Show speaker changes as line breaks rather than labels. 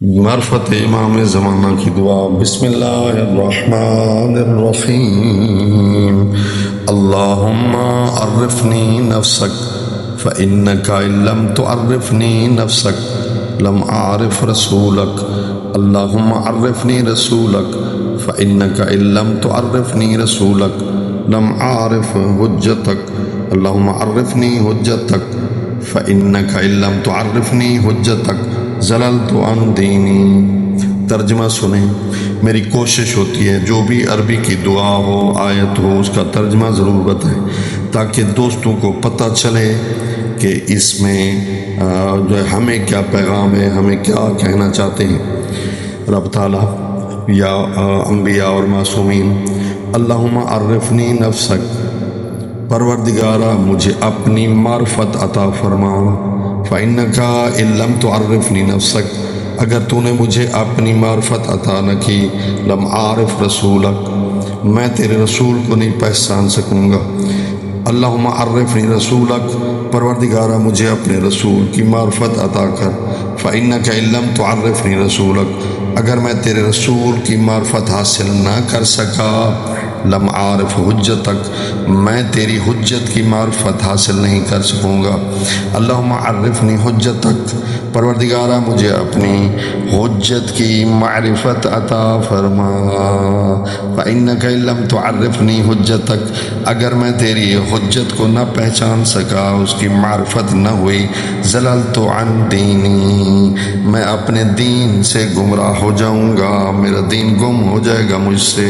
معرفت امام زمانہ کی دعا۔ بسم اللہ الرحمن الرحیم۔ اللہم عرفنی نفسک فإنک ان لم تعرفنی نفسک لم اعرف رسولک۔ اللہم عرفنی رسولک فإنک ان لم تعرفنی رسولک لم اعرف حجتک۔ اللہم عرفنی حجتک فإنک ان لم تعرفنی حجتک زللت عن دینی۔ ترجمہ سنیں۔ میری کوشش ہوتی ہے جو بھی عربی کی دعا ہو، آیت ہو، اس کا ترجمہ ضرور بتائیں تاکہ دوستوں کو پتہ چلے کہ اس میں جو ہے ہمیں کیا پیغام ہے، ہمیں کیا کہنا چاہتے ہیں رب تعالیٰ یا انبیاء اور معصومین۔ اللہم عرفنی نفسک، پروردگارہ مجھے اپنی معرفت عطا فرما۔ فَإِنَّكَ إِن لَمْ تُعَرِّفْنِي نَفْسَكَ، اگر تو نے مجھے اپنی معرفت عطا نہ کی، لم عارف رسولک، میں تیرے رسول کو نہیں پہچان سکوں گا۔ اللہم عرفنی رسولک، پروردگارہ مجھے اپنے رسول کی معرفت عطا کر۔ فَإِنَّكَ إِن لَمْ تُعَرِّفْنِي رسولک، اگر میں تیرے رسول کی معرفت حاصل نہ کر سکا، لم عارف حجتک، میں تیری حجت کی معرفت حاصل نہیں کر سکوں گا۔ اللہم عرفنی حجتک، پروردگارہ مجھے اپنی حجت کی معرفت عطا فرما۔ فإنک ان لم تعرفنی حجتک، اگر میں تیری حجت کو نہ پہچان سکا، اس کی معرفت نہ ہوئی، زللت عن دینی، میں اپنے دین سے گمراہ ہو جاؤں گا، میرا دین گم ہو جائے گا مجھ سے۔